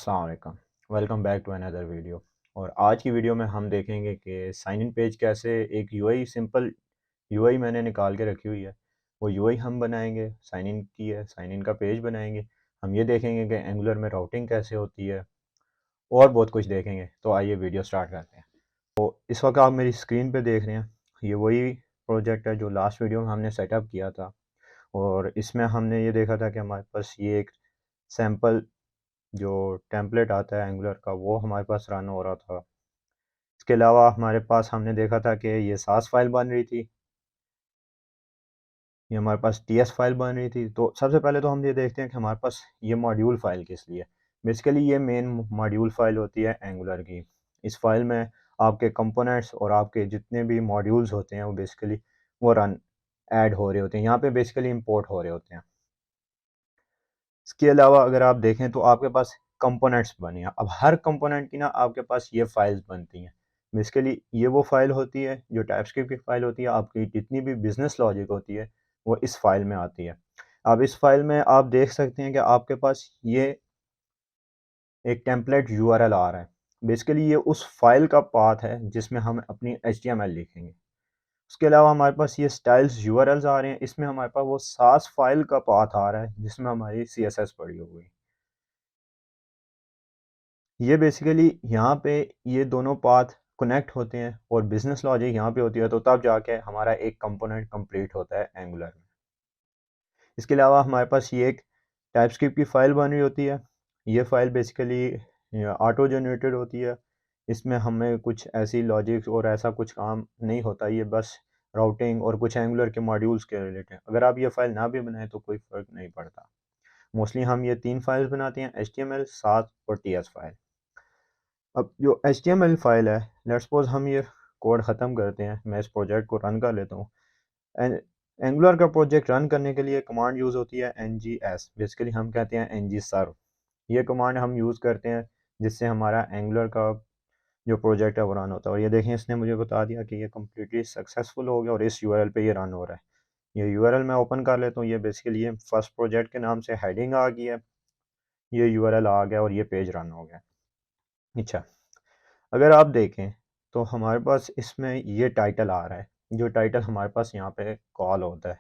अस्सलाम वालेकुम। Welcome back to another video. और आज की वीडियो में हम देखेंगे कि साइन इन पेज कैसे एक यूआई सिंपल यूआई मैंने निकाल के रखी हुई है, वो यूआई हम बनाएंगे। साइन इन की है, साइन इन का पेज बनाएंगे। हम ये देखेंगे कि एंगुलर में राउटिंग कैसे होती है और बहुत कुछ देखेंगे। तो आइए वीडियो स्टार्ट करते हैं। तो इस वक्त आप मेरी स्क्रीन पे देख रहे हैं, ये वही प्रोजेक्ट है जो लास्ट वीडियो में हमने सेटअप किया था। और इसमें हमने ये देखा था कि हमारे पास ये एक सैम्पल जो टेम्पलेट आता है एंगुलर का वो हमारे पास रन हो रहा था। इसके अलावा हमारे पास हमने देखा था कि ये सास फाइल बन रही थी, ये हमारे पास टीएस फाइल बन रही थी। तो सबसे पहले तो हम ये देखते हैं कि हमारे पास ये मॉड्यूल फाइल किस लिए। बेसिकली ये मेन मॉड्यूल फाइल होती है एंगुलर की। इस फाइल में आपके कंपोनेंट्स और आपके जितने भी मॉड्यूल्स होते हैं वो बेसिकली वो रन ऐड हो रहे होते हैं, यहाँ पे बेसिकली इंपोर्ट हो रहे होते हैं। इसके अलावा अगर आप देखें तो आपके पास कंपोनेंट्स बने हैं। अब हर कंपोनेंट की ना आपके पास ये फाइल्स बनती हैं। बेसिकली ये वो फाइल होती है जो टाइपस्क्रिप्ट की फाइल होती है। आपकी जितनी भी बिजनेस लॉजिक होती है वो इस फाइल में आती है। अब इस फाइल में आप देख सकते हैं कि आपके पास ये एक टेम्पलेट यूआरएल आ रहा है। बेसिकली ये उस फाइल का पाथ है जिसमें हम अपनी एचटीएमएल लिखेंगे। उसके अलावा हमारे पास ये स्टाइल्स यूआरएल्स आ रहे हैं, इसमें हमारे पास वो सास फाइल का पाथ आ रहा है जिसमें हमारी सीएसएस पड़ी हुई है। ये बेसिकली यहाँ पे ये दोनों पाथ कनेक्ट होते हैं और बिजनेस लॉजिक यहाँ पे होती है, तो तब जाके हमारा एक कंपोनेंट कंप्लीट होता है एंगुलर में। इसके अलावा हमारे पास ये एक टाइपस्क्रिप्ट की फ़ाइल बन रही होती है। ये फ़ाइल बेसिकली ऑटो जनरेटेड होती है। इसमें हमें कुछ ऐसी लॉजिक्स और ऐसा कुछ काम नहीं होता, ये बस राउटिंग और कुछ एंगुलर के मॉड्यूल्स के रिलेटेड। अगर आप ये फ़ाइल ना भी बनाएं तो कोई फ़र्क नहीं पड़ता। मोस्टली हम ये 3 फाइल्स बनाते हैं, एचटीएमएल, साथ और टीएस फाइल। अब जो HTML फाइल है, लेट्स सपोज हम ये कोड ख़त्म करते हैं, मैं इस प्रोजेक्ट को रन कर लेता हूँ। एंड एंगुलर का प्रोजेक्ट रन करने के लिए कमांड यूज़ होती है NGS। बेसिकली हम कहते हैं ng सर्व। ये कमांड हम यूज़ करते हैं जिससे हमारा एंगुलर का जो प्रोजेक्ट है वो रन होता है। और ये देखें, इसने मुझे बता दिया कि ये कम्प्लीटली सक्सेसफुल हो गया और इस यूआरएल पे ये रन हो रहा है। ये यूआरएल मैं ओपन कर लेता हूँ। ये बेसिकली ये फर्स्ट प्रोजेक्ट के नाम से हेडिंग आ गई है, ये यूआरएल आ गया और ये पेज रन हो गया। अच्छा, अगर आप देखें तो हमारे पास इसमें ये टाइटल आ रहा है, जो टाइटल हमारे पास यहाँ पे कॉल होता है,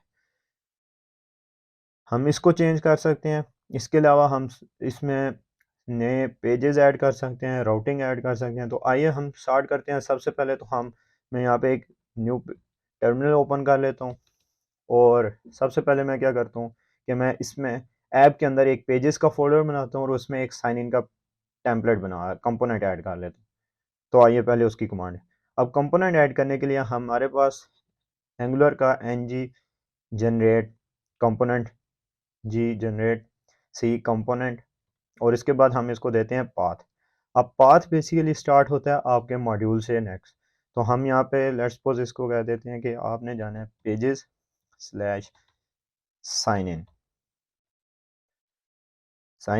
हम इसको चेंज कर सकते हैं। इसके अलावा हम इसमें नए पेजेस ऐड कर सकते हैं, राउटिंग ऐड कर सकते हैं। तो आइए हम स्टार्ट करते हैं। सबसे पहले तो मैं यहाँ पे एक न्यू टर्मिनल ओपन कर लेता हूँ। और सबसे पहले मैं क्या करता हूँ कि मैं इसमें ऐप के अंदर एक पेजेस का फोल्डर बनाता हूँ और उसमें एक साइन इन का टेम्पलेट बना कंपोनेंट ऐड कर लेता हूँ। तो आइए पहले उसकी कमांड। अब कंपोनेंट ऐड करने के लिए हमारे पास एंगुलर का ng जनरेट कंपोनेंट, जी जनरेट सी कंपोनेंट, और इसके बाद हम इसको देते हैं पाथ। अब पाथ बेसिकली स्टार्ट होता है आपके मॉड्यूल से नेक्स्ट। तो हम यहाँ पे लेट्स सपोज इसको कह देते हैं कि आपने जाना है pages slash sign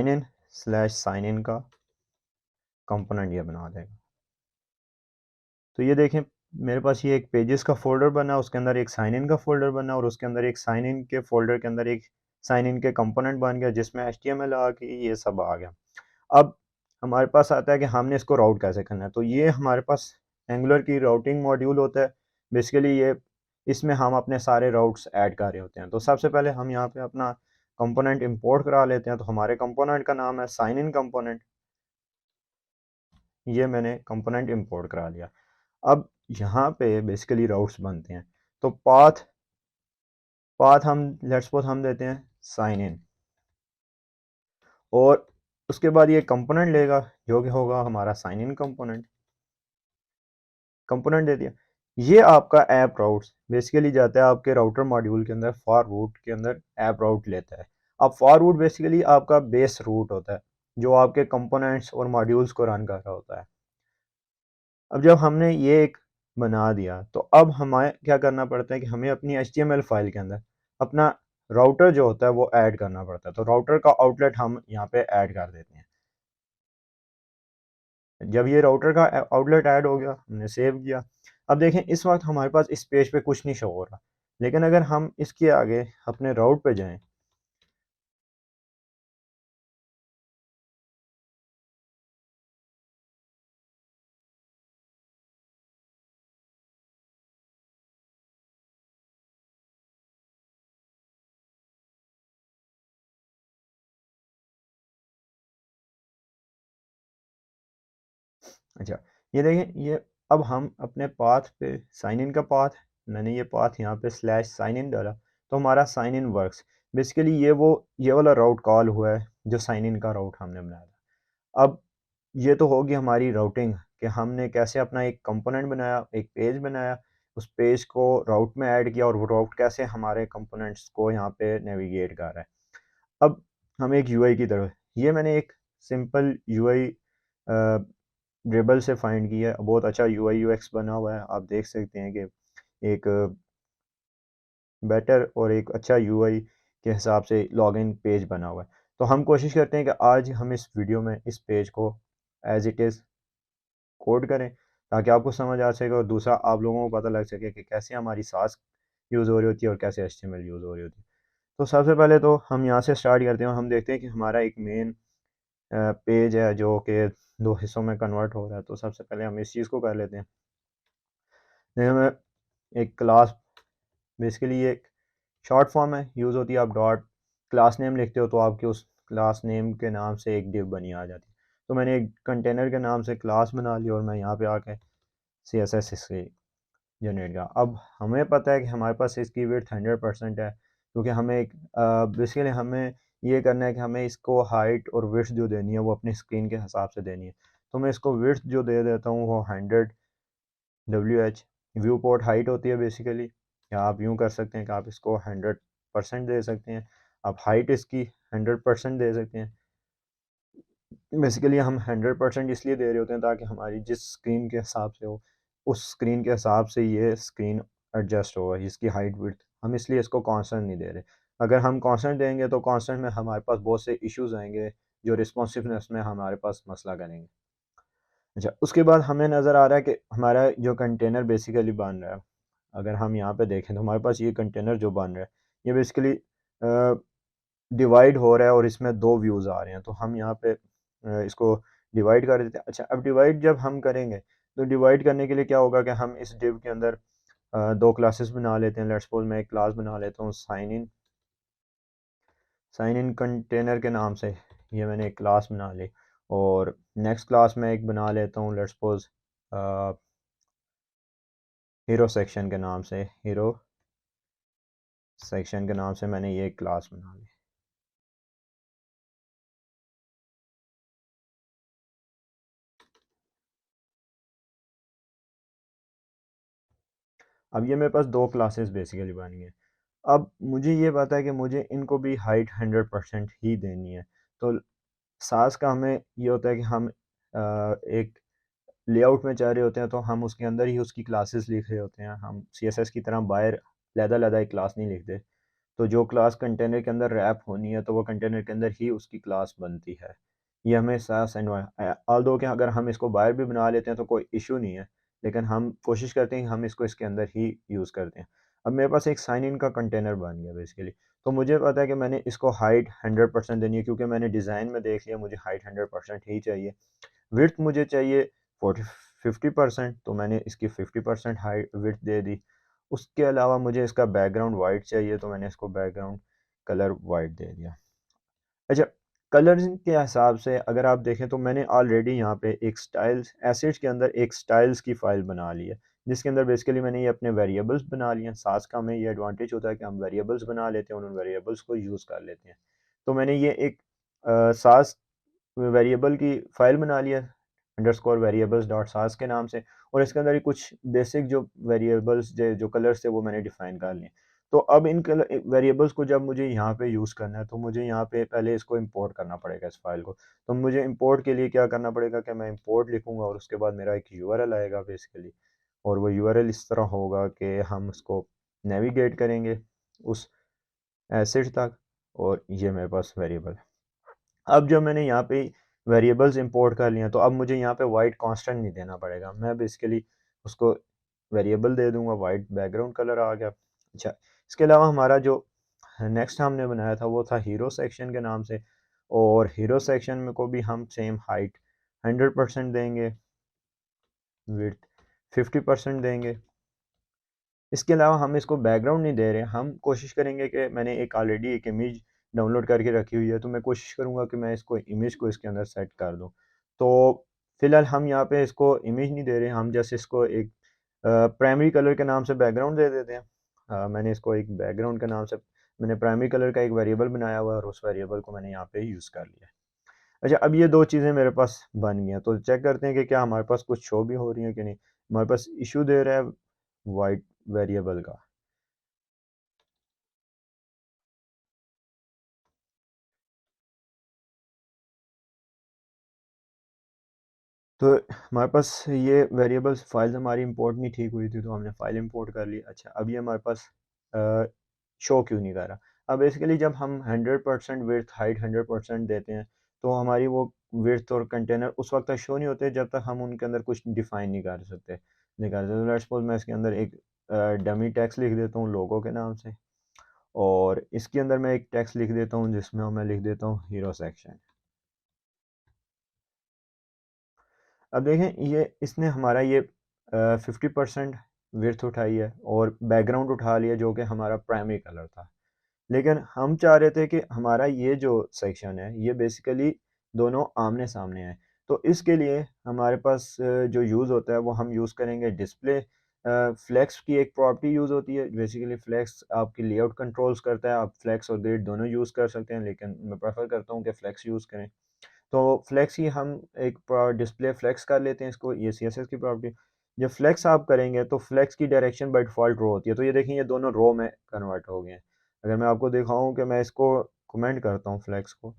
in slash sign in का कंपोनेंट ये बना देगा। तो ये देखें, मेरे पास ये एक पेजेस का फोल्डर बना, उसके अंदर एक साइन इन का फोल्डर बना और उसके अंदर एक साइन इन के फोल्डर के अंदर एक साइन इन के कंपोनेंट बन गया जिसमें HTML आ गई, ये सब आ गया। अब हमारे पास आता है कि हमने इसको राउट कैसे करना है। तो ये हमारे पास एंगुलर की राउटिंग मॉड्यूल होता है। बेसिकली ये इसमें हम अपने सारे राउट्स ऐड कर रहे होते हैं। तो सबसे पहले हम यहाँ पे अपना कंपोनेंट इंपोर्ट करा लेते हैं। तो हमारे कंपोनेंट का नाम है साइन इन कंपोनेंट। ये मैंने कंपोनेंट इंपोर्ट करा लिया। अब यहाँ पे बेसिकली राउट्स बनते हैं। तो पाथ पाथ हम लेट्स सपोज हम देते हैं साइन इन, और उसके बाद ये कंपोनेंट लेगा जो कि होगा हमारा साइन इन कंपोनेंट। कंपोनेंट दे दिया। ये आपका ऐप राउट्स बेसिकली जाता है आपके राउटर मॉड्यूल के अंदर, फॉर रूट के अंदर ऐप राउट लेता है। अब फॉर रूट बेसिकली आपका बेस रूट होता है जो आपके कंपोनेंट्स और मॉड्यूल्स को रन कर रहा होता है। अब जब हमने ये एक बना दिया तो अब हमें क्या करना पड़ता है कि हमें अपनी HTML फाइल के अंदर अपना राउटर जो होता है वो ऐड करना पड़ता है। तो राउटर का आउटलेट हम यहाँ पे ऐड कर देते हैं। जब ये राउटर का आउटलेट ऐड हो गया, हमने सेव किया। अब देखें, इस वक्त हमारे पास इस पेज पे कुछ नहीं शो हो रहा, लेकिन अगर हम इसके आगे अपने राउट पे जाएं अच्छा, ये देखें, ये अब हम अपने पाथ पे साइन इन का पाथ, मैंने ये पाथ यहाँ पे स्लैश साइन इन डाला तो हमारा साइन इन वर्क्स। बेसिकली ये वाला राउट कॉल हुआ है जो साइन इन का राउट हमने बनाया था। अब ये तो होगी हमारी राउटिंग कि हमने कैसे अपना एक कंपोनेंट बनाया, एक पेज बनाया, उस पेज को राउट में ऐड किया और वो राउट कैसे हमारे कंपोनेंट्स को यहाँ पे नेविगेट कर रहा है। अब हम एक यूआई की तरफ, ये मैंने एक सिंपल यूआई ड्रिबल से फाइंड किया है, बहुत अच्छा यूआई यूएक्स बना हुआ है। आप देख सकते हैं कि एक बेटर और एक अच्छा यूआई के हिसाब से लॉगिन पेज बना हुआ है। तो हम कोशिश करते हैं कि आज हम इस वीडियो में इस पेज को एज इट इज़ कोड करें ताकि आपको समझ आ सके और दूसरा आप लोगों को पता लग सके कि कैसे हमारी सास यूज़ हो रही होती है और कैसे एचटीएमएल यूज़ हो रही होती है। तो सबसे पहले तो हम यहाँ से स्टार्ट करते हैं और हम देखते हैं कि हमारा एक मेन पेज है जो कि दो हिस्सों में कन्वर्ट हो रहा है। तो सबसे पहले हम इस चीज़ को कर लेते हैं। देखिए, हमें एक क्लास, बेसिकली ये एक शॉर्ट फॉर्म है, यूज़ होती है। आप डॉट क्लास नेम लिखते हो तो आपके उस क्लास नेम के नाम से एक डिव बनी आ जाती है। तो मैंने एक कंटेनर के नाम से क्लास बना ली और मैं यहाँ पे आके सी एस एस इससे जनरेट किया। अब हमें पता है कि हमारे पास इसकी विड्थ 100% है, क्योंकि हमें एक बेसिकली हमें ये करना है कि हमें इसको हाइट और विड्थ जो देनी है वो अपनी स्क्रीन के हिसाब से देनी है। तो मैं इसको विड्थ जो दे देता हूँ वो 100 WH व्यू पोर्ट हाइट होती है बेसिकली, या आप यूँ कर सकते हैं कि आप इसको 100% दे सकते हैं। आप हाइट इसकी 100% दे सकते हैं। बेसिकली हम 100% इसलिए दे रहे होते हैं ताकि हमारी जिस स्क्रीन के हिसाब से हो उस स्क्रीन के हिसाब से ये स्क्रीन एडजस्ट हो, इसकी हाइट विड्थ। हम इसलिए इसको कांस्टेंट नहीं दे रहे। अगर हम कांस्टेंट देंगे तो कांस्टेंट में हमारे पास बहुत से इश्यूज आएंगे जो रिस्पॉन्सिवनेस में हमारे पास मसला करेंगे। अच्छा, उसके बाद हमें नज़र आ रहा है कि हमारा जो कंटेनर बेसिकली बन रहा है, अगर हम यहाँ पे देखें तो हमारे पास ये कंटेनर जो बन रहा है ये बेसिकली डिवाइड हो रहा है और इसमें दो व्यूज़ आ रहे हैं। तो हम यहाँ पे इसको डिवाइड कर देते हैं। अच्छा, अब डिवाइड जब हम करेंगे तो डिवाइड करने के लिए क्या होगा कि हम इस डिव के अंदर दो क्लासेस बना लेते हैं। लेट्स सपोज मैं एक क्लास बना लेता हूँ साइन इन कंटेनर के नाम से, ये मैंने एक क्लास बना ली। और नेक्स्ट क्लास में एक बना लेता हूँ, लेट्स सपोज हीरो सेक्शन के नाम से, हीरो सेक्शन के नाम से मैंने ये क्लास बना ली। अब ये मेरे पास दो क्लासेस बेसिकली बन गई हैं। अब मुझे ये पता है कि मुझे इनको भी हाइट 100% ही देनी है। तो सास का हमें ये होता है कि हम एक लेआउट में चाह रहे होते हैं तो हम उसके अंदर ही उसकी क्लासेस लिख रहे होते हैं। हम CSS की तरह बाहर लहदा एक क्लास नहीं लिखते। तो जो क्लास कंटेनर के अंदर रैप होनी है तो वो कंटेनर के अंदर ही उसकी क्लास बनती है। ये हमें सास ऑल्दो कि अगर हम इसको बाहर भी बना लेते हैं तो कोई इशू नहीं है, लेकिन हम कोशिश करते हैं कि हम इसको इसके अंदर ही यूज़ करते हैं। अब मेरे पास एक साइन इन का कंटेनर बन गया बेसिकली। तो मुझे पता है कि मैंने इसको हाइट 100% देनी है, क्योंकि मैंने डिज़ाइन में देख लिया मुझे हाइट 100% ही चाहिए। विड्थ मुझे चाहिए 50%, तो मैंने इसकी 50% हाइट विड्थ दे दी। उसके अलावा मुझे इसका बैकग्राउंड वाइट चाहिए तो मैंने इसको बैकग्राउंड कलर वाइट दे दिया। अच्छा, कलर्स के हिसाब से अगर आप देखें तो मैंने ऑलरेडी यहाँ पे एक स्टाइल्स एसेट्स के अंदर एक स्टाइल्स की फ़ाइल बना ली है, जिसके अंदर बेसिकली मैंने ये अपने वेरिएबल्स बना लिए हैं। सास का हमें ये एडवांटेज होता है कि हम वेरिएबल्स बना लेते हैं और उन वेरिएबल्स को यूज़ कर लेते हैं। तो मैंने ये एक सास वेरिएबल की फ़ाइल बना लिया अंडरस्कोर वेरिएबल्स डॉट सास के नाम से, और इसके अंदर ही कुछ बेसिक जो वेरिएबल्स जो कलर्स थे वो मैंने डिफ़ाइन कर लिए। तो अब इन वेरिएबल्स को जब मुझे यहाँ पे यूज़ करना है तो मुझे यहाँ पे पहले इसको इंपोर्ट करना पड़ेगा इस फाइल को। तो मुझे इंपोर्ट के लिए क्या करना पड़ेगा कि मैं इंपोर्ट लिखूँगा और उसके बाद मेरा एक यूआरएल आएगा बेसिकली, और वो यूआरएल इस तरह होगा कि हम उसको नेविगेट करेंगे उस एसेट तक, और ये मेरे पास वेरिएबल है। अब जब मैंने यहाँ पे वेरिएबल्स इंपोर्ट कर लिया तो अब मुझे यहाँ पे वाइट कांस्टेंट नहीं देना पड़ेगा। मैं बेसिकली उसको वेरिएबल दे दूंगा, वाइट बैकग्राउंड कलर आ गया। अच्छा, इसके अलावा हमारा जो नेक्स्ट हमने बनाया था वो था हीरो सेक्शन के नाम से, और हीरो सेक्शन में को भी हम सेम हाइट 100% देंगे, विड्थ 50% देंगे। इसके अलावा हम इसको बैकग्राउंड नहीं दे रहे, हम कोशिश करेंगे कि मैंने एक ऑलरेडी एक इमेज डाउनलोड करके रखी हुई है तो मैं कोशिश करूँगा कि मैं इसको इमेज को इसके अंदर सेट कर दूँ। तो फ़िलहाल हम यहाँ पे इसको इमेज नहीं दे रहे, हम जस्ट इसको एक प्राइमरी कलर के नाम से बैकग्राउंड दे देते हैं। मैंने इसको एक बैकग्राउंड के नाम से मैंने प्राइमरी कलर का एक वेरिएबल बनाया हुआ है और उस वेरिएबल को मैंने यहाँ पे यूज़ कर लिया है। अच्छा, अब ये 2 चीज़ें मेरे पास बन गई हैं, तो चेक करते हैं कि क्या हमारे पास कुछ शो भी हो रही है कि नहीं। हमारे पास इश्यू दे रहा है वाइट वेरिएबल का। तो हमारे पास ये वेरिएबल्स फाइल्स हमारी इंपोर्ट नहीं ठीक हुई थी, तो हमने फाइल इंपोर्ट कर ली। अच्छा, अब ये हमारे पास शो क्यों नहीं कर रहा? अब बेसिकली जब हम 100% विड्थ हाइट 100% देते हैं, तो हमारी वो विड्थ और कंटेनर उस वक्त तक शो नहीं होते जब तक हम उनके अंदर कुछ डिफाइन नहीं कर सकते। लेट्स सपोज मैं इसके अंदर एक डमी टेक्स्ट लिख देता हूँ लोगो के नाम से, और इसके अंदर मैं एक टेक्स्ट लिख देता हूँ जिसमें मैं लिख देता हूँ हीरो सेक्शन। अब देखें, ये इसने हमारा ये 50% विड्थ उठाई है और बैकग्राउंड उठा लिया जो कि हमारा प्राइमरी कलर था। लेकिन हम चाह रहे थे कि हमारा ये जो सेक्शन है ये बेसिकली दोनों आमने सामने है। तो इसके लिए हमारे पास जो यूज़ होता है वो हम यूज़ करेंगे डिस्प्ले फ्लेक्स की एक प्रॉपर्टी यूज़ होती है। बेसिकली फ्लेक्स आपकी लेआउट कंट्रोल्स करता है। आप फ्लेक्स और ग्रिड दोनों यूज़ कर सकते हैं, लेकिन मैं प्रेफर करता हूँ कि फ्लेक्स यूज़ करें। तो फ्लेक्स ही हम एक डिस्प्ले फ्लेक्स कर लेते हैं इसको, ये सीएसएस की प्रॉपर्टी। जब फ्लेक्स आप करेंगे तो फ्लेक्स की डायरेक्शन बाय डिफ़ॉल्ट रो होती है। तो ये देखिए, ये दोनों रो में कन्वर्ट हो गए हैं। अगर मैं आपको दिखाऊँ कि मैं इसको कमेंट करता हूँ फ्लेक्स को,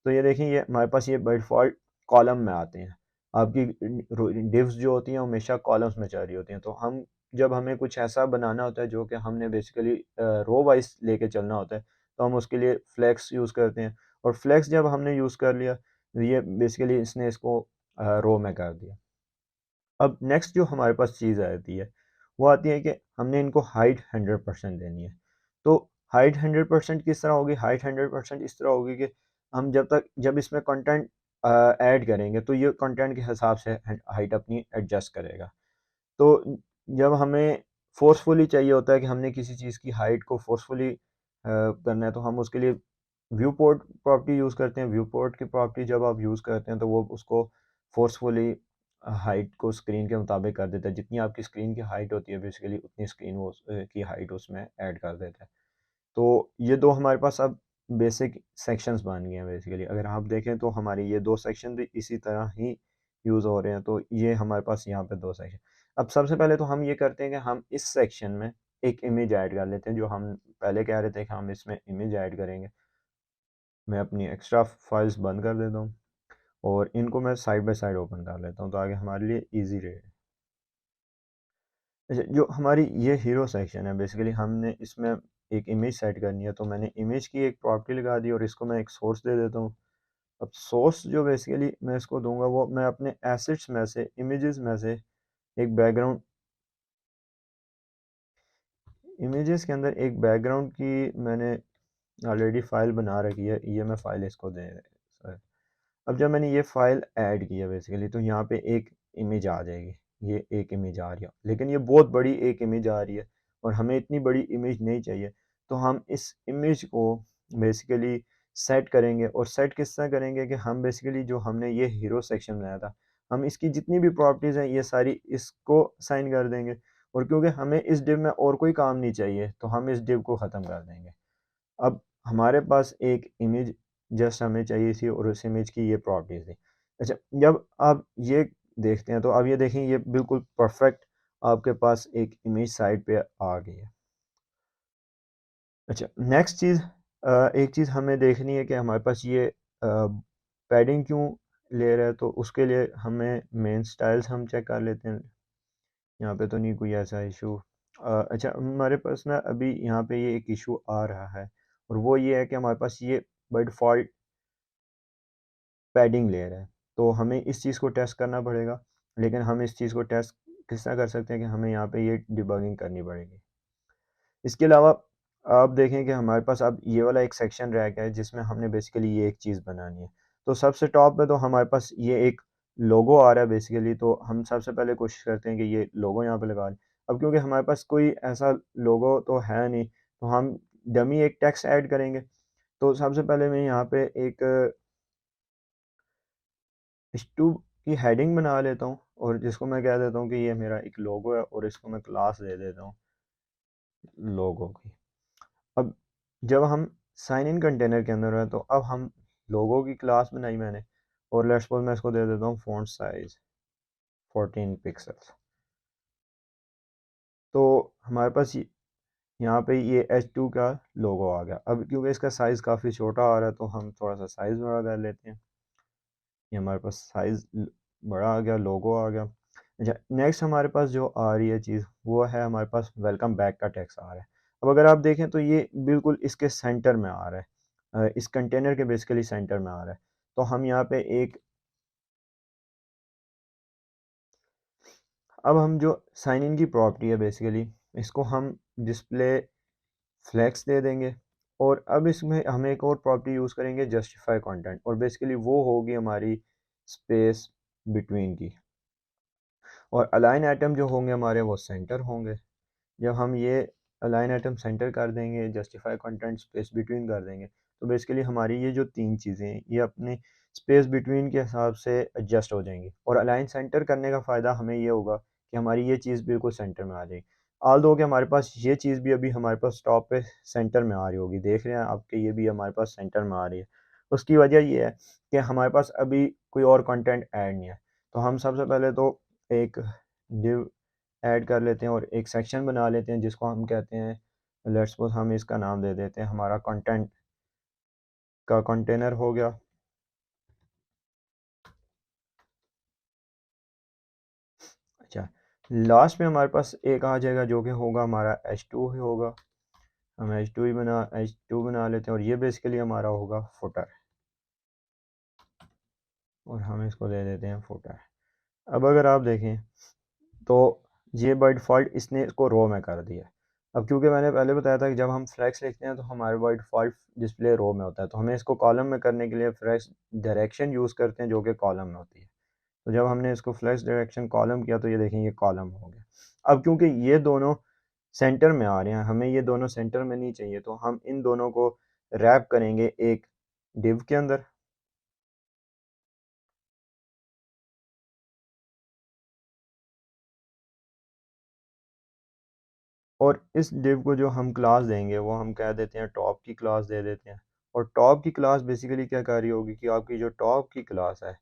तो ये देखिए, ये हमारे पास ये बाय डिफ़ॉल्ट कॉलम में आते हैं। आपकी डिव्स जो होती हैं हमेशा कॉलम्स में चल रही होती हैं। तो हम जब हमें कुछ ऐसा बनाना होता है जो कि हमने बेसिकली रो वाइज़ लेके चलना होता है, तो हम उसके लिए फ्लेक्स यूज़ करते हैं। और फ्लेक्स जब हमने यूज़ कर लिया, ये बेसिकली इसने इसको रो में कर दिया। अब नेक्स्ट जो हमारे पास चीज़ आती है, वो आती है कि हमने इनको हाइट 100% देनी है। तो हाइट 100% किस तरह होगी? हाइट 100% इस तरह होगी कि हम जब इसमें कंटेंट ऐड करेंगे तो ये कंटेंट के हिसाब से हाइट अपनी एडजस्ट करेगा। तो जब हमें फ़ोर्सफुली चाहिए होता है कि हमने किसी चीज़ की हाइट को फ़ोर्सफुली करना है, तो हम उसके लिए व्यू पोर्ट प्रॉपर्टी यूज़ करते हैं। व्यू पोर्ट की प्रॉपर्टी जब आप यूज़ करते हैं तो वो उसको फ़ोर्सफुली हाइट को स्क्रीन के मुताबिक कर देता है। जितनी आपकी स्क्रीन की हाइट होती है बेसिकली उतनी स्क्रीन वो की हाइट उसमें ऐड कर देता है। तो ये 2 हमारे पास अब बेसिक सेक्शंस बन गए हैं बेसिकली। अगर आप देखें तो हमारे ये 2 सेक्शन भी इसी तरह ही यूज़ हो रहे हैं। तो ये हमारे पास यहाँ पे 2 सेक्शन। अब सबसे पहले तो हम ये करते हैं कि हम इस सेक्शन में एक इमेज ऐड कर लेते हैं, जो हम पहले कह रहे थे कि हम इसमें इमेज ऐड करेंगे। मैं अपनी एक्स्ट्रा फाइल्स बंद कर देता हूँ और इनको मैं साइड बाय साइड ओपन कर लेता हूँ तो आगे हमारे लिए ईज़ी रहे। अच्छा, जो हमारी ये हीरो सेक्शन है बेसिकली हमने इसमें एक इमेज सेट करनी है, तो मैंने इमेज की एक प्रॉपर्टी लगा दी और इसको मैं एक सोर्स दे देता हूँ। अब सोर्स जो बेसिकली मैं इसको दूंगा वो मैं अपने एसेट्स में से इमेजेस में से एक बैकग्राउंड इमेजेस के अंदर एक बैकग्राउंड की मैंने ऑलरेडी फाइल बना रखी है। ये मैं फाइल इसको दे सर। अब जब मैंने ये फाइल ऐड की है बेसिकली तो यहाँ पे एक इमेज आ जाएगी। ये एक इमेज आ रही है, लेकिन ये बहुत बड़ी एक इमेज आ रही है और हमें इतनी बड़ी इमेज नहीं चाहिए। तो हम इस इमेज को बेसिकली सेट करेंगे, और सेट किस तरह करेंगे कि हम बेसिकली जो हमने ये हीरो सेक्शन बनाया था, हम इसकी जितनी भी प्रॉपर्टीज़ हैं ये सारी इसको साइन कर देंगे। और क्योंकि हमें इस डिव में और कोई काम नहीं चाहिए तो हम इस डिव को ख़त्म कर देंगे। अब हमारे पास एक इमेज जस्ट हमें चाहिए थी और उस इमेज की ये प्रॉपर्टीज थी। अच्छा, जब आप ये देखते हैं तो अब ये देखें, ये बिल्कुल परफेक्ट आपके पास एक इमेज साइड पे आ गई है। अच्छा, नेक्स्ट चीज़ एक चीज़ हमें देखनी है कि हमारे पास ये पैडिंग क्यों ले रहा है, तो उसके लिए हमें मेन स्टाइल्स हम चेक कर लेते हैं। यहाँ पे तो नहीं कोई ऐसा इशू। अच्छा, हमारे पास ना अभी यहाँ पे ये एक इशू आ रहा है, और वो ये है कि हमारे पास ये बाय डिफ़ॉल्ट पैडिंग ले रहा है। तो हमें इस चीज़ को टेस्ट करना पड़ेगा। लेकिन हम इस चीज़ को टेस्ट किस तरह कर सकते हैं कि हमें यहाँ पे ये डिबगिंग करनी पड़ेगी। इसके अलावा आप देखें कि हमारे पास अब ये वाला एक सेक्शन रह गया है जिसमें हमने बेसिकली ये एक चीज़ बनानी है। तो सबसे टॉप पे तो हमारे पास ये एक लोगो आ रहा है बेसिकली, तो हम सबसे पहले कोशिश करते हैं कि ये लोगो यहाँ पे लगा लें। अब क्योंकि हमारे पास कोई ऐसा लोगो तो है नहीं, तो हम डमी एक टेक्स्ट ऐड करेंगे। तो सबसे पहले मैं यहाँ पे एक की हेडिंग बना लेता हूँ और जिसको मैं कह देता हूँ कि ये मेरा एक लोगो है और इसको मैं क्लास दे देता हूँ लोगो की। अब जब हम साइन इन कंटेनर के अंदर है तो अब हम लोगो की क्लास बनाई मैंने और लेट्स सपोज मैं इसको दे देता हूँ फ़ॉन्ट साइज 14 पिक्सल्स। तो हमारे पास यहाँ पे ये H2 का लोगो आ गया। अब क्योंकि इसका साइज़ काफ़ी छोटा आ रहा है तो हम थोड़ा सा साइज़ बड़ा कर लेते हैं। ये हमारे पास साइज़ बड़ा आ गया, लोगो आ गया। अच्छा, नेक्स्ट हमारे पास जो आ रही है चीज़ वो है हमारे पास वेलकम बैक का टेक्स्ट आ रहा है। अब अगर आप देखें तो ये बिल्कुल इसके सेंटर में आ रहा है, इस कंटेनर के बेसिकली सेंटर में आ रहा है। तो हम यहाँ पे एक अब हम जो साइन इन की प्रॉपर्टी है बेसिकली इसको हम डिस्प्ले फ्लेक्स दे देंगे और अब इसमें हम एक और प्रॉपर्टी यूज़ करेंगे जस्टिफाई कंटेंट और बेसिकली वो होगी हमारी स्पेस बिटवीन की और अलाइन आइटम जो होंगे हमारे वो सेंटर होंगे। जब हम ये अलाइन आइटम सेंटर कर देंगे जस्टिफाई कंटेंट स्पेस बिटवीन कर देंगे तो बेसिकली हमारी ये जो तीन चीज़ें हैं ये अपने स्पेस बिटवीन के हिसाब से एडजस्ट हो जाएंगी और अलाइन सेंटर करने का फ़ायदा हमें ये होगा कि हमारी ये चीज़ बिल्कुल सेंटर में आ जाएगी। आल दो कि हमारे पास ये चीज़ भी अभी हमारे पास टॉप पे सेंटर में आ रही होगी, देख रहे हैं आपके ये भी हमारे पास सेंटर में आ रही है। उसकी वजह ये है कि हमारे पास अभी कोई और कंटेंट ऐड नहीं है। तो हम सबसे पहले तो एक डिव ऐड कर लेते हैं और एक सेक्शन बना लेते हैं जिसको हम कहते हैं लेट्स सपोज हम इसका नाम दे देते हैं हमारा कंटेंट का कंटेनर हो गया। अच्छा, लास्ट में हमारे पास एक आ जाएगा जो कि होगा हमारा H2 ही होगा। हम H2 बना लेते हैं और ये बेसिकली हमारा होगा फुटर और हम इसको दे देते हैं फुटर। अब अगर आप देखें तो ये बाय डिफ़ॉल्ट इसने इसको रो में कर दिया। अब क्योंकि मैंने पहले बताया था कि जब हम फ्लेक्स लिखते हैं तो हमारे बाय डिफ़ॉल्ट डिस्प्ले रो में होता है तो हमें इसको कॉलम में करने के लिए फ्लेक्स डायरेक्शन यूज़ करते हैं जो कि कॉलम में होती है। तो जब हमने इसको फ्लेक्स डायरेक्शन कॉलम किया तो ये देखें ये कॉलम हो गया। अब क्योंकि ये दोनों सेंटर में आ रहे हैं हमें ये दोनों सेंटर में नहीं चाहिए तो हम इन दोनों को रैप करेंगे एक डिव के अंदर और इस डिव को जो हम क्लास देंगे वो हम कह देते हैं टॉप की क्लास दे देते हैं। और टॉप की क्लास बेसिकली क्या कर रही होगी कि आपकी जो टॉप की क्लास है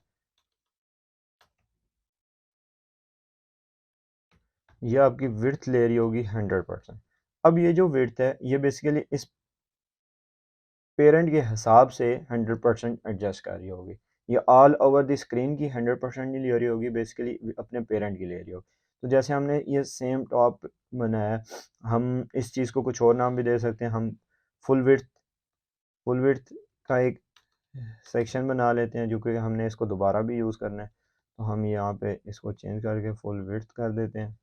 ये आपकी विड्थ ले रही होगी 100%। अब ये जो विड्थ है ये बेसिकली इस पेरेंट के हिसाब से 100% एडजस्ट कर रही होगी। ये ऑल ओवर द स्क्रीन की 100% नहीं ले रही होगी, बेसिकली अपने पेरेंट की ले रही होगी। तो जैसे हमने ये सेम टॉप बनाया, हम इस चीज़ को कुछ और नाम भी दे सकते हैं। हम फुल विड्थ का एक सेक्शन बना लेते हैं जो कि हमने इसको दोबारा भी यूज़ करना है। तो हम यहाँ पे इसको चेंज करके फुल विड्थ कर देते हैं।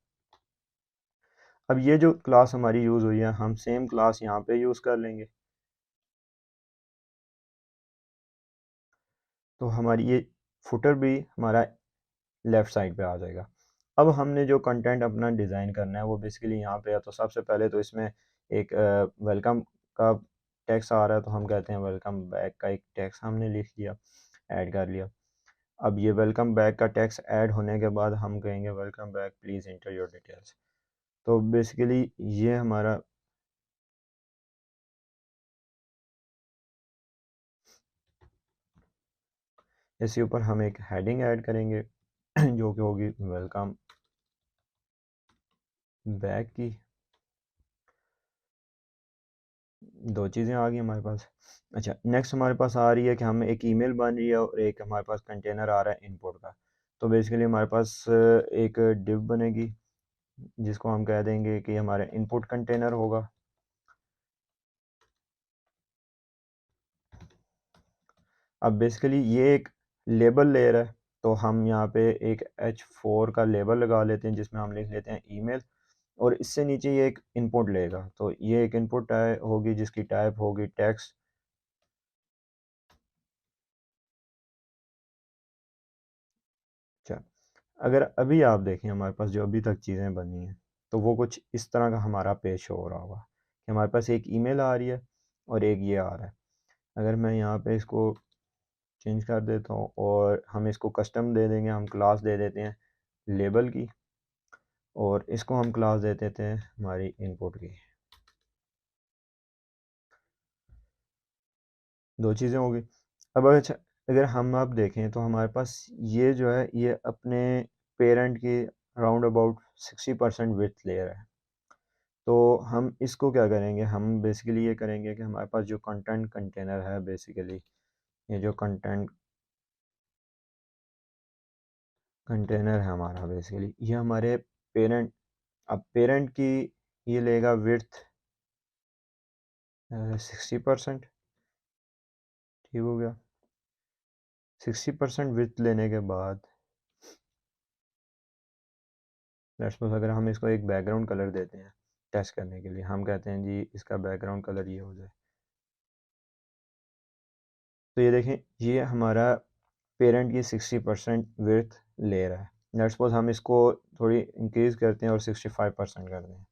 अब ये जो क्लास हमारी यूज़ हुई है हम सेम क्लास यहाँ पे यूज़ कर लेंगे। तो हमारी ये फुटर भी हमारा लेफ़्ट साइड पे आ जाएगा। अब हमने जो कंटेंट अपना डिज़ाइन करना है वो बेसिकली यहाँ पे है। तो सबसे पहले तो इसमें एक वेलकम का टेक्स्ट आ रहा है तो हम कहते हैं वेलकम बैक का एक टेक्स्ट हमने लिख लिया, ऐड कर लिया। अब ये वेलकम बैक का टेक्स्ट ऐड होने के बाद हम कहेंगे welcome back please enter your details. तो बेसिकली ये हमारा इसके ऊपर हम एक हेडिंग ऐड करेंगे जो कि होगी वेलकम बैक की। दो चीज़ें आ गई हमारे पास। अच्छा, नेक्स्ट हमारे पास आ रही है कि हमें एक ईमेल बन रही है और एक हमारे पास कंटेनर आ रहा है इनपुट का। तो बेसिकली हमारे पास एक डिव बनेगी जिसको हम कह देंगे कि हमारा इनपुट कंटेनर होगा। अब बेसिकली ये एक लेबल लेयर है तो हम यहाँ पे एक H4 का लेबल लगा लेते हैं जिसमें हम लिख लेते हैं ईमेल और इससे नीचे ये एक इनपुट लेगा। तो ये एक इनपुट होगी जिसकी टाइप होगी टेक्स्ट। अच्छा, अगर अभी आप देखें हमारे पास जो अभी तक चीज़ें बनी हैं तो वो कुछ इस तरह का हमारा पेज शो हो रहा होगा कि हमारे पास एक ईमेल आ रही है और एक ये आ रहा है। अगर मैं यहाँ पे इसको चेंज कर देता हूँ और हम इसको कस्टम दे देंगे, हम क्लास दे देते हैं लेबल की और इसको हम क्लास दे देते हैं हमारी इनपुट की। दो चीज़ें होगी। अब अच्छा, अगर हम आप देखें तो हमारे पास ये जो है ये अपने पेरेंट की राउंड अबाउट 60% विड्थ ले रहा है। तो हम इसको क्या करेंगे, हम बेसिकली ये करेंगे कि हमारे पास जो कंटेंट कंटेनर है, बेसिकली ये जो कंटेंट कंटेनर है हमारा, बेसिकली ये हमारे पेरेंट, अब पेरेंट की ये लेगा विड्थ 60%। ठीक हो गया। 60% विड्थ लेने के बाद लेट्स सपोज अगर हम इसको एक बैकग्राउंड कलर देते हैं टेस्ट करने के लिए, हम कहते हैं जी इसका बैकग्राउंड कलर ये हो जाए, तो ये देखें ये हमारा पेरेंट की 60% विड्थ ले रहा है। लेट्स सपोज हम इसको थोड़ी इंक्रीज़ करते हैं और 65% कर दें।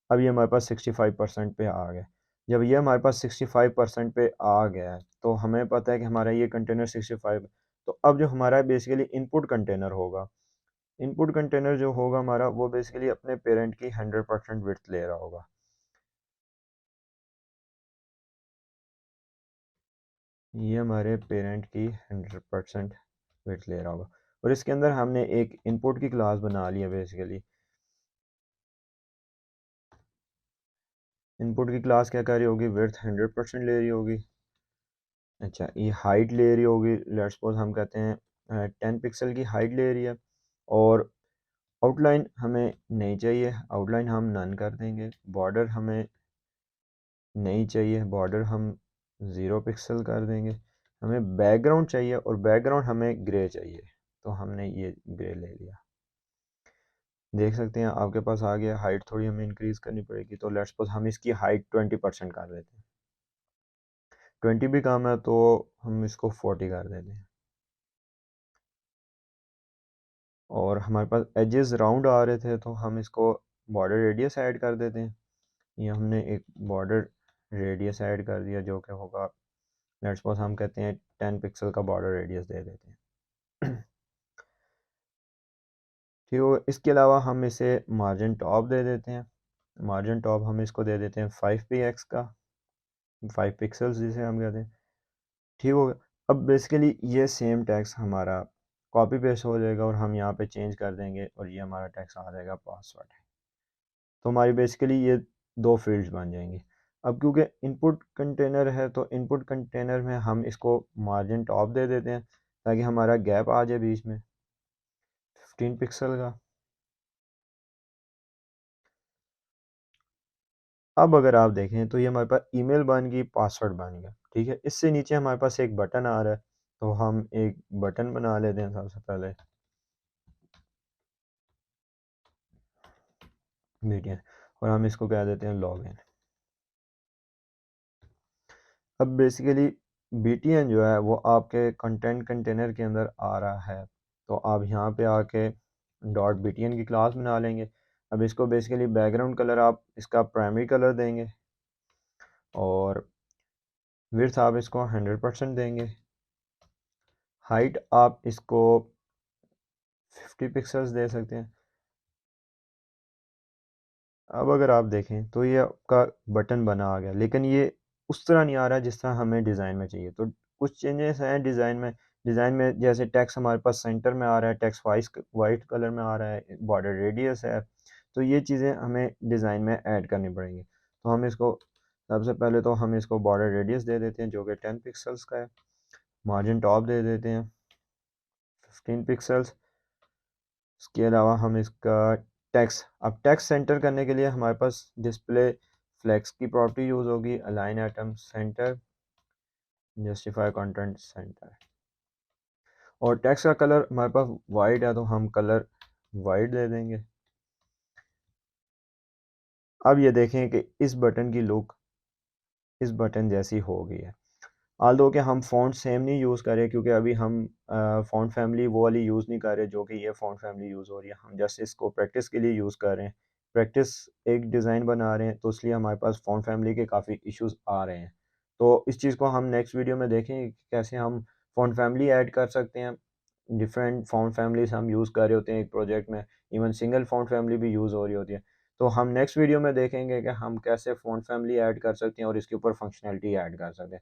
अब ये हमारे पास 65% पे आ गया। जब ये हमारे पास 65% पे आ गया है तो हमें पता है कि हमारा ये कंटेनर 65, तो अब जो हमारा बेसिकली इनपुट कंटेनर होगा, इनपुट कंटेनर जो होगा हमारा वो बेसिकली अपने पेरेंट की 100% विड्थ ले रहा होगा। ये हमारे पेरेंट की 100% विड्थ ले रहा होगा और इसके अंदर हमने एक इनपुट की क्लास बना ली है। बेसिकली इनपुट की क्लास क्या कर रही होगी, विड्थ 100% ले रही होगी। अच्छा, ये हाइट ले रही होगी, लेट्स सपोज हम कहते हैं 10 पिक्सल की हाइट ले रही है। और आउटलाइन हमें नहीं चाहिए, आउटलाइन हम नन कर देंगे। बॉर्डर हमें नहीं चाहिए, बॉर्डर हम 0 पिक्सल कर देंगे। हमें बैकग्राउंड चाहिए और बैकग्राउंड हमें ग्रे चाहिए, तो हमने ये ग्रे ले लिया। देख सकते हैं आपके पास आ गया। हाइट थोड़ी हमें इंक्रीज़ करनी पड़ेगी, तो लेट्स सपोज हम इसकी हाइट 20% कर देते हैं। 20 भी कम है तो हम इसको 40 कर देते हैं। और हमारे पास एजेस राउंड आ रहे थे तो हम इसको बॉर्डर रेडियस ऐड कर देते हैं। ये हमने एक बॉर्डर रेडियस ऐड कर दिया जो कि होगा, लेट्स सपोज हम कहते हैं 10 पिक्सल का बॉर्डर रेडियस दे देते हैं। ठीक हो। इसके अलावा हम इसे मार्जिन टॉप दे देते हैं। मार्जिन टॉप हम इसको दे देते हैं 5px का, 5 पिक्सल्स जिसे हम कहते हैं। ठीक हो गया। अब बेसिकली ये सेम टेक्स्ट हमारा कॉपी पेस्ट हो जाएगा और हम यहाँ पे चेंज कर देंगे और ये हमारा टेक्स्ट आ जाएगा पासवर्ड। तो हमारी बेसिकली ये दो फील्ड्स बन जाएंगी। अब क्योंकि इनपुट कंटेनर है तो इनपुट कंटेनर में हम इसको मार्जिन टॉप दे देते हैं ताकि हमारा गैप आ जाए बीच में 15 पिक्सल का। अब अगर आप देखें तो ये हमारे पास ईमेल बन गई, पासवर्ड बन गया। ठीक है, इससे नीचे हमारे पास एक बटन आ रहा है, तो हम एक बटन बना लेते हैं सबसे पहले मीडियन, और हम इसको कह देते हैं लॉगिन। अब बेसिकली BTN जो है वो आपके कंटेंट कंटेनर के अंदर आ रहा है, तो आप यहाँ पे आके डॉट BTN की क्लास बना लेंगे। अब इसको बेसिकली बैकग्राउंड कलर आप इसका प्राइमरी कलर देंगे और विड्थ आप इसको 100% देंगे। हाइट आप इसको 50 पिक्सल्स दे सकते हैं। अब अगर आप देखें तो ये आपका बटन बना आ गया, लेकिन ये उस तरह नहीं आ रहा जिस तरह हमें डिज़ाइन में चाहिए। तो कुछ चेंजेस हैं डिज़ाइन में। डिज़ाइन में जैसे टेक्स्ट हमारे पास सेंटर में आ रहा है, टेक्स्ट वाइट कलर में आ रहा है, बॉर्डर रेडियस है, तो ये चीज़ें हमें डिज़ाइन में ऐड करनी पड़ेंगी। तो हम इसको सबसे पहले तो हम इसको बॉर्डर रेडियस दे देते हैं जो कि 10 पिक्सल्स का है। मार्जिन टॉप दे देते हैं 15 पिक्सल्स। इसके अलावा हम इसका टेक्स्ट, अब टेक्स्ट सेंटर करने के लिए हमारे पास डिस्प्ले फ्लेक्स की प्रॉपर्टी यूज़ होगी, align atom centre, justify content centre. और टेक्स्ट का कलर हमारे पास वाइट है तो हम कलर वाइट दे देंगे। अब ये देखें कि इस बटन की लुक इस बटन जैसी हो गई है। आल दो कि हम फ़ॉन्ट सेम नहीं यूज़ कर रहे क्योंकि अभी हम फ़ॉन्ट फैमिली वो वाली यूज़ नहीं कर रहे जो कि ये फ़ॉन्ट फैमिली यूज़ हो रही है। हम जस्ट इसको प्रैक्टिस के लिए यूज़ कर रहे हैं। प्रैक्टिस एक डिज़ाइन बना रहे हैं तो इसलिए हमारे पास फ़ॉन्ट फैमिली के काफ़ी इश्यूज़ आ रहे हैं। तो इस चीज़ को हम नेक्स्ट वीडियो में देखेंगे कि कैसे हम फ़ॉन्ट फैमिली ऐड कर सकते हैं। डिफरेंट फ़ॉन्ट फैमिलीज़ हम यूज़ कर रहे होते हैं एक प्रोजेक्ट में, इवन सिंगल फ़ॉन्ट फैमिली भी यूज़ हो रही होती है। तो हम नेक्स्ट वीडियो में देखेंगे कि हम कैसे फ़ॉन्ट फैमिली ऐड कर सकते हैं और इसके ऊपर फंक्शनैलिटी ऐड कर सकते हैं।